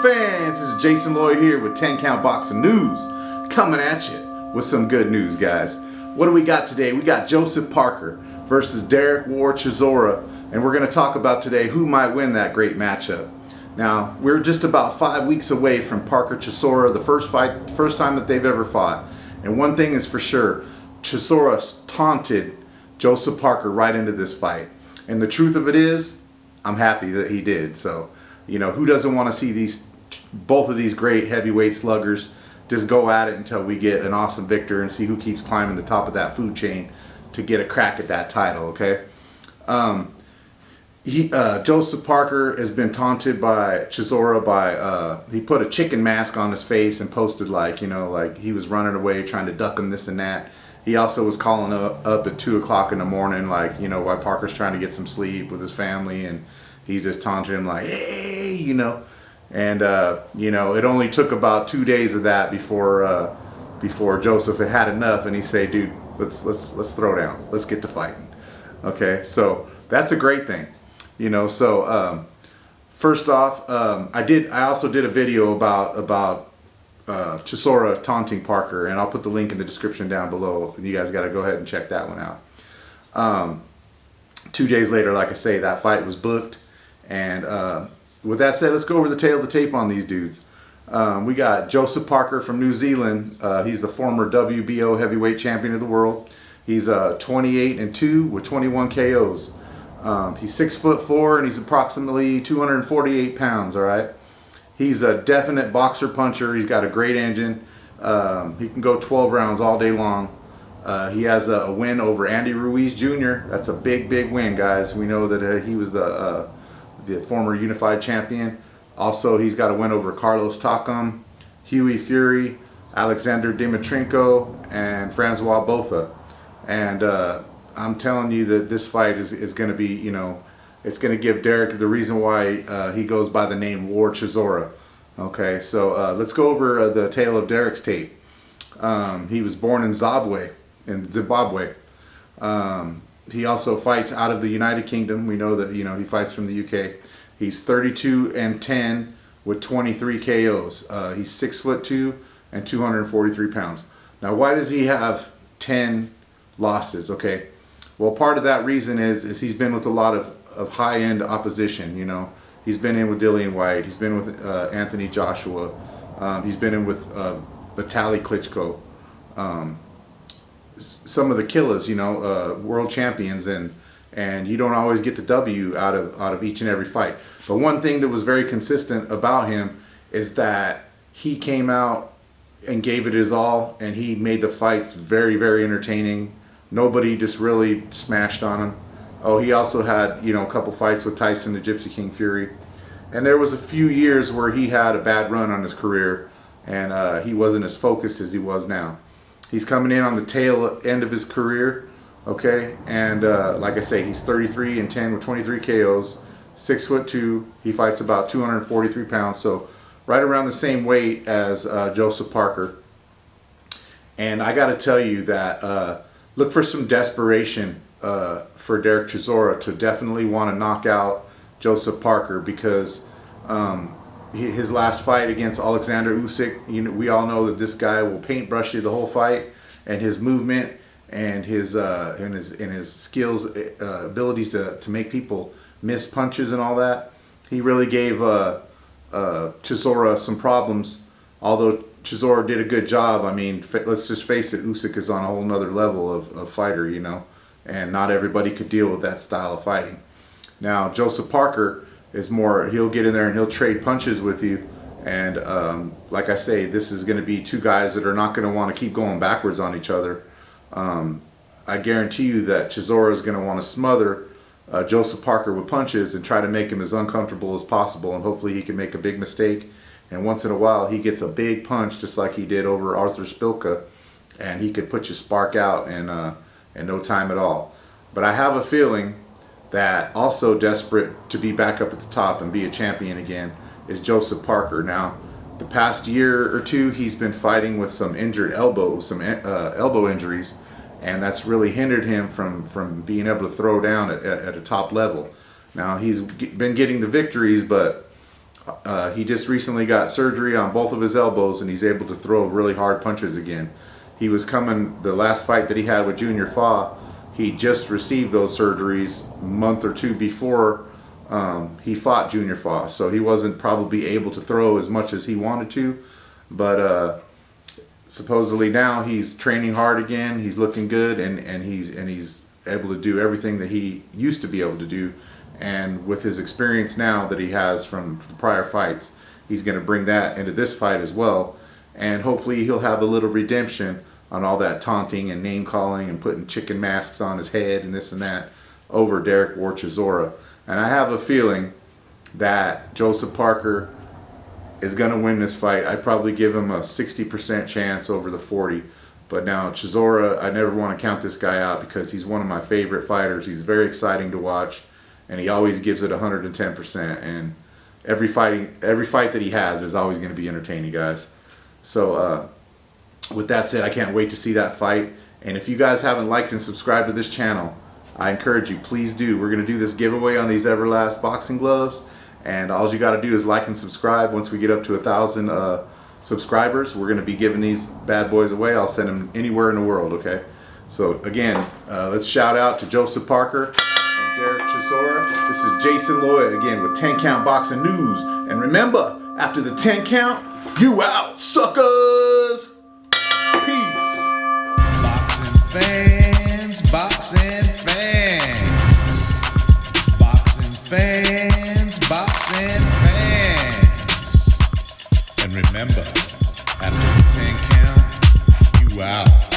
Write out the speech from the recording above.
fans? This is Jason Lloyd here with 10 Count Boxing News, coming at you with some good news, guys. What do we got today? We got Joseph Parker versus Derek Chisora, and we're going to talk about today who might win that great matchup. Now, we're just about 5 weeks away from Parker Chisora, the first time that they've ever fought. And one thing is for sure, Chisora taunted Joseph Parker right into this fight. And the truth of it is, I'm happy that he did. So, you know, who doesn't want to see both of these great heavyweight sluggers just go at it until we get an awesome victor and see who keeps climbing the top of that food chain to get a crack at that title, okay? Joseph Parker has been taunted by Chisora by, he put a chicken mask on his face and posted like he was running away trying to duck him, this and that. He also was calling up at 2 o'clock in the morning, like, while Parker's trying to get some sleep with his family, and he just taunted him like, hey, and it only took about 2 days of that before Joseph had enough, and he said, dude, let's throw down, let's get to fighting. Okay, so that's a great thing, So first off, I also did a video about Chisora taunting Parker, and I'll put the link in the description down below. You guys got to go ahead and check that one out. 2 days later, like I say, that fight was booked, and with that said, let's go over the tail of the tape on these dudes. We got Joseph Parker from New Zealand. He's the former WBO heavyweight champion of the world. He's 28-2 with 21 KOs. He's 6'4" and he's approximately 248 pounds. All right. He's a definite boxer puncher. He's got a great engine. He can go 12 rounds all day long. He has a win over Andy Ruiz Jr. That's a big win, guys. We know that he was the former unified champion. Also, he's got a win over Carlos Takam, Hughie Fury, Alexander Dimitrenko, and Francois Botha. And I'm telling you that this fight is going to be, it's going to give Derek the reason why he goes by the name Chisora. Okay, so let's go over the tale of Derek's tape. He was born in Zimbabwe. He also fights out of the United Kingdom. We know that he fights from the UK. He's 32-10 with 23 KOs. He's 6'2" and 243 pounds. Now, why does he have 10 losses? Okay, well, part of that reason is he's been with a lot of high-end opposition. He's been in with Dillian White. He's been with Anthony Joshua. He's been in with Vitaly Klitschko. Some of the killers, world champions, and you don't always get the W out of each and every fight. But one thing that was very consistent about him is that he came out and gave it his all, and he made the fights very entertaining. Nobody just really smashed on him. Oh, he also had, a couple fights with Tyson the Gypsy King Fury. And there was a few years where he had a bad run on his career, and he wasn't as focused as he was now. He's coming in on the tail end of his career, okay? And like I say, he's 33-10 with 23 KOs, 6'2". He fights about 243 pounds, so right around the same weight as Joseph Parker. And I got to tell you that look for some desperation for Derek Chisora to definitely want to knock out Joseph Parker, because his last fight against Alexander Usyk, we all know that this guy will paintbrush you the whole fight, and his movement and his skills, abilities to make people miss punches and all that. He really gave Chisora some problems. Although Chisora did a good job, I mean, let's just face it, Usyk is on a whole nother level of fighter, and not everybody could deal with that style of fighting. Now, Joseph Parker is more, he'll get in there and he'll trade punches with you, and like I say, this is going to be two guys that are not going to want to keep going backwards on each other. I guarantee you that Chisora is going to want to smother Joseph Parker with punches and try to make him as uncomfortable as possible, and hopefully he can make a big mistake, and once in a while he gets a big punch just like he did over Arthur Spilka, and he could put your spark out in no time at all. But I have a feeling that also desperate to be back up at the top and be a champion again is Joseph Parker. Now, the past year or two, he's been fighting with some injured elbows, some elbow injuries, and that's really hindered him from being able to throw down at a top level. Now, he's been getting the victories, but He just recently got surgery on both of his elbows, and he's able to throw really hard punches again. He was coming, the last fight that he had with Junior Fa, he just received those surgeries a month or two before he fought Junior Fa, so he wasn't probably able to throw as much as he wanted to, but supposedly now he's training hard again. He's looking good, and he's able to do everything that he used to be able to do. And with his experience now that he has from the prior fights, he's going to bring that into this fight as well. And hopefully he'll have a little redemption on all that taunting and name calling and putting chicken masks on his head and this and that over Derek War Chisora. And I have a feeling that Joseph Parker is going to win this fight. I'd probably give him a 60% chance over the 40. But now Chisora, I never want to count this guy out because he's one of my favorite fighters. He's very exciting to watch, and he always gives it 110%. And every fight that he has is always going to be entertaining, guys. So with that said, I can't wait to see that fight. And if you guys haven't liked and subscribed to this channel, I encourage you, please do. We're going to do this giveaway on these Everlast boxing gloves, and all you got to do is like and subscribe. Once we get up to 1,000 subscribers, we're going to be giving these bad boys away. I'll send them anywhere in the world, okay? So again, let's shout out to Joseph Parker and Derek Chisora. This is Jason Loya again with 10 Count Boxing News. And remember, after the 10 count, you out, suckers! Peace. Boxing fans, boxing fans, boxing fans, boxing fans. And remember, after the 10 count, you out.